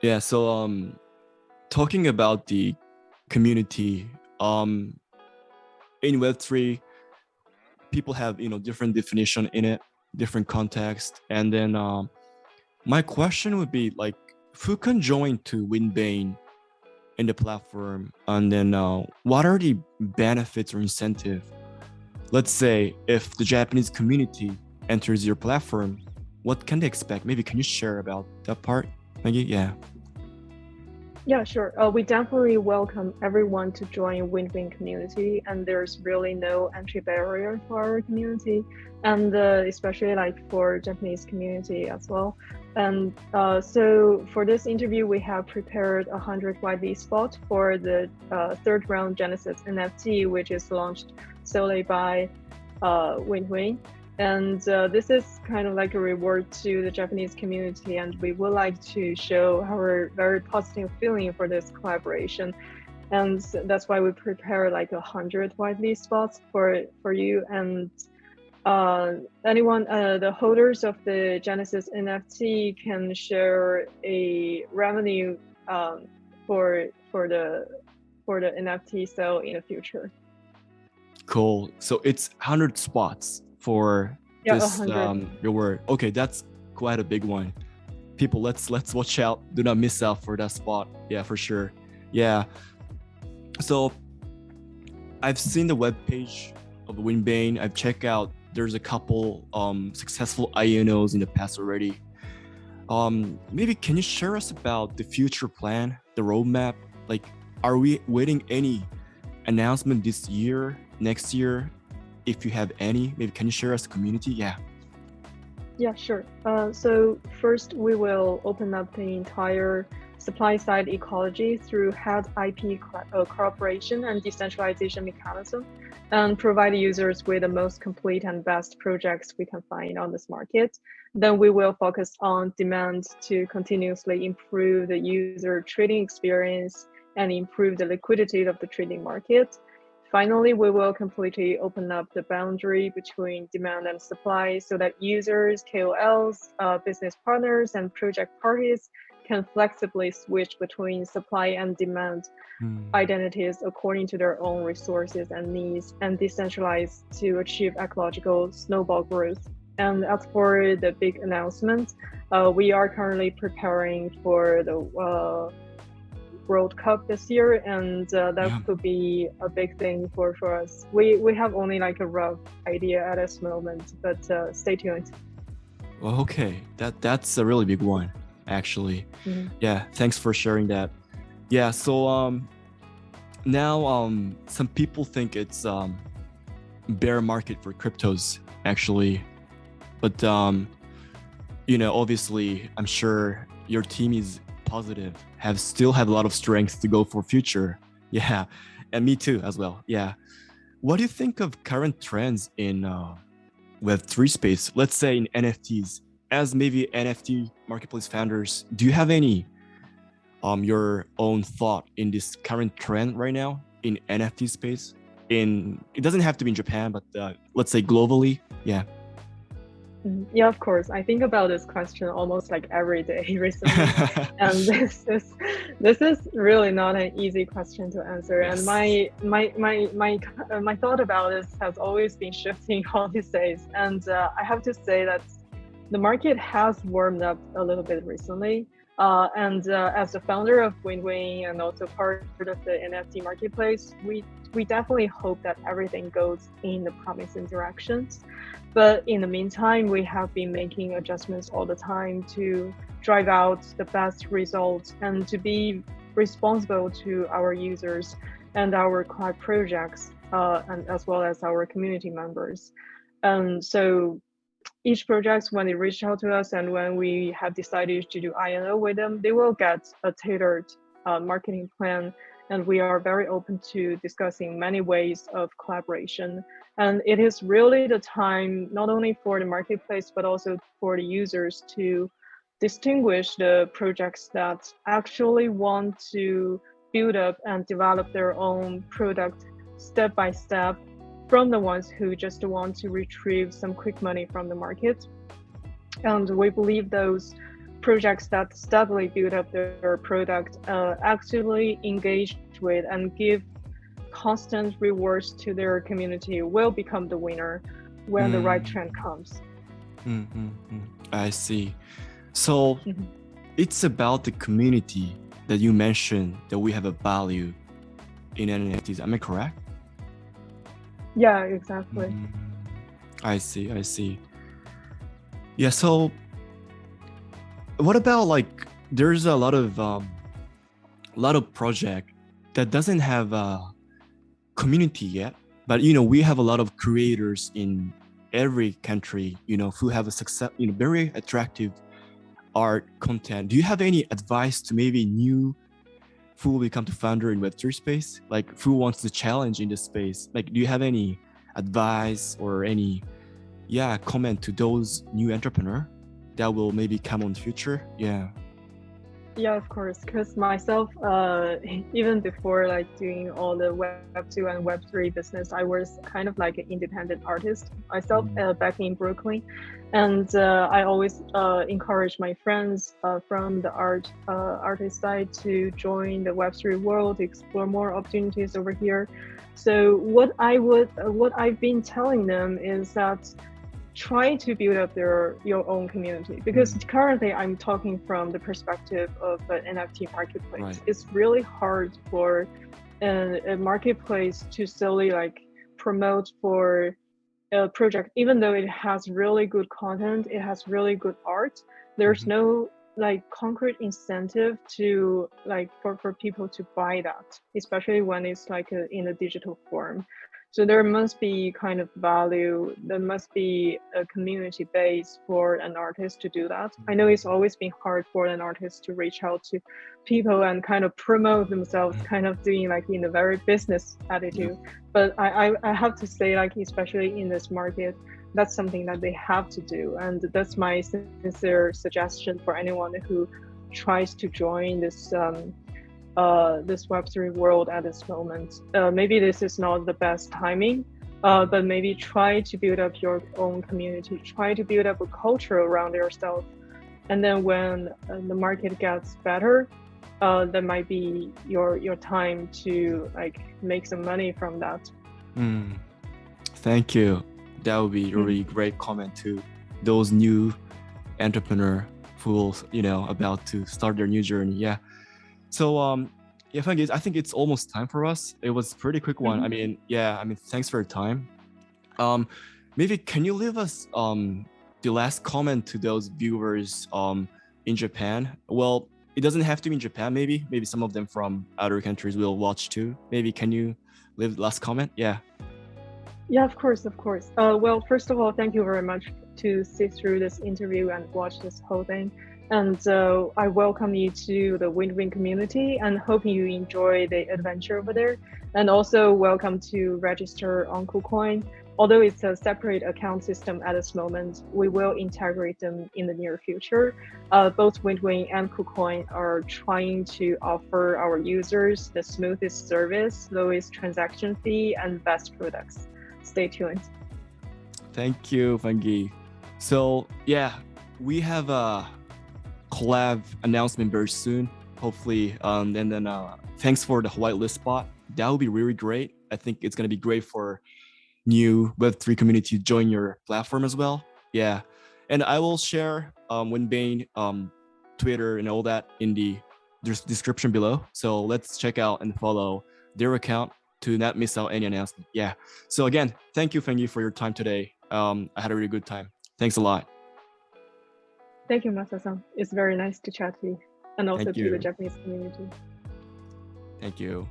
Yeah, so talking about the community, in Web3, people have different definition in it, different context, and then my question would be like, who can join to Windvane in the platform, and then what are the benefits or incentive? Let's say if the Japanese community enters your platform, what can they expect? Maybe can you share about that part, Maggie? Yeah. Yeah, sure. We definitely welcome everyone to join Windvane community, and there's really no entry barrier for our community, and especially like for Japanese community as well. And so for this interview, we have prepared 100 whitelist spots for the third round Genesis NFT, which is launched solely by Windvane. And this is kind of like a reward to the Japanese community, and we would like to show our very positive feeling for this collaboration. And that's why we prepare like 100 whitelist spots for you. And anyone, the holders of the Genesis NFT can share a revenue for the NFT sale in the future. Cool. So it's 100 spots for this reward. Okay, that's quite a big one. People, let's watch out. Do not miss out for that spot. Yeah, for sure. Yeah. So I've seen the webpage of Windvane. I've checked out. There's a couple successful INOs in the past already. Maybe can you share us about the future plan, the roadmap? Like, are we waiting any announcement this year, next year? If you have any, maybe can you share us the community? Yeah, sure. So first, we will open up the entire supply-side ecology through head IP cooperation and decentralization mechanism, and provide users with the most complete and best projects we can find on this market. Then we will focus on demand to continuously improve the user trading experience and improve the liquidity of the trading market. Finally, we will completely open up the boundary between demand and supply so that users, KOLs, business partners, and project parties can flexibly switch between supply and demand identities according to their own resources and needs, and decentralize to achieve ecological snowball growth. And as for the big announcement, we are currently preparing for the World Cup this year, and that could be a big thing for us. We have only like a rough idea at this moment, but stay tuned. Okay, that's a really big one, actually. Yeah, thanks for sharing that. Yeah, so now some people think it's bear market for cryptos, actually, but obviously, I'm sure your team is positive, still have a lot of strength to go for future. Yeah, and me too as well. Yeah, what do you think of current trends in Web3 space? Let's say in NFTs, as maybe NFT marketplace founders, do you have any your own thought in this current trend right now in NFT space? It doesn't have to be in Japan, but let's say globally. Yeah. Yeah, of course. I think about this question almost like every day recently, and this is really not an easy question to answer. Yes. And my thought about this has always been shifting all these days. And I have to say that the market has warmed up a little bit recently. And as the founder of Windvane and also part of the NFT marketplace, we definitely hope that everything goes in the promising directions. But in the meantime, we have been making adjustments all the time to drive out the best results and to be responsible to our users and our cloud projects, and as well as our community members. So each project, when they reach out to us and when we have decided to do INO with them, they will get a tailored marketing plan. And we are very open to discussing many ways of collaboration. And it is really the time, not only for the marketplace, but also for the users to distinguish the projects that actually want to build up and develop their own product step by step from the ones who just want to retrieve some quick money from the market. And we believe those projects that steadily build up their product, actively engage with and give constant rewards to their community will become the winner when the right trend comes. I see. So it's about the community that you mentioned that we have a value in NFTs. Am I correct? Yeah, exactly. I see. Yeah, so what about like there's a lot of project that doesn't have a community yet, but we have a lot of creators in every country who have a success, very attractive art content. Do you have any advice to maybe new who will become the founder in Web3 space, like who wants to challenge in this space? Like, do you have any advice or any comment to those new entrepreneur that will maybe come on the future? Yeah, of course, because myself, even before like doing all the Web2 and Web3 business, I was kind of like an independent artist myself back in Brooklyn. And I always encourage my friends from the artist side to join the Web3 world, to explore more opportunities over here. So what I've been telling them is that try to build up your own community, because currently I'm talking from the perspective of an NFT marketplace. Right. It's really hard for a marketplace to solely like promote for a project, even though it has really good content, it has really good art. There's no like concrete incentive to like for people to buy that, especially when it's like in a digital form. So there must be kind of value, there must be a community base for an artist to do that. I know it's always been hard for an artist to reach out to people and kind of promote themselves, kind of doing like in a very business attitude. But I have to say, like, especially in this market, that's something that they have to do. And that's my sincere suggestion for anyone who tries to join this this Web3 world at this moment. Maybe this is not the best timing, but maybe try to build up your own community, try to build up a culture around yourself. And then when the market gets better, that might be your time to like make some money from that. Thank you. That would be a really great comment to those new entrepreneur who about to start their new journey. Yeah. So I think it's almost time for us. It was a pretty quick one. I mean, thanks for your time. Maybe can you leave us the last comment to those viewers in Japan? Well, it doesn't have to be in Japan. Maybe some of them from other countries will watch too. Maybe can you leave the last comment? Yeah, of course. Well, first of all, thank you very much to sit through this interview and watch this whole thing. And I welcome you to the Windvane community and hope you enjoy the adventure over there. And also welcome to register on KuCoin. Although it's a separate account system at this moment, we will integrate them in the near future. Both Windvane and KuCoin are trying to offer our users the smoothest service, lowest transaction fee, and best products. Stay tuned. Thank you, Fangi. So we have a collab announcement very soon, hopefully. And then thanks for the whitelist spot. That would be really great. I think it's going to be great for new Web3 community to join your platform as well. Yeah. And I will share Windvane Twitter and all that in the description below. So let's check out and follow their account to not miss out any announcement. Yeah. So again, thank you, Fangi, for your time today. I had a really good time. Thanks a lot. Thank you, Masa-san. It's very nice to chat to you and also to the Japanese community. Thank you.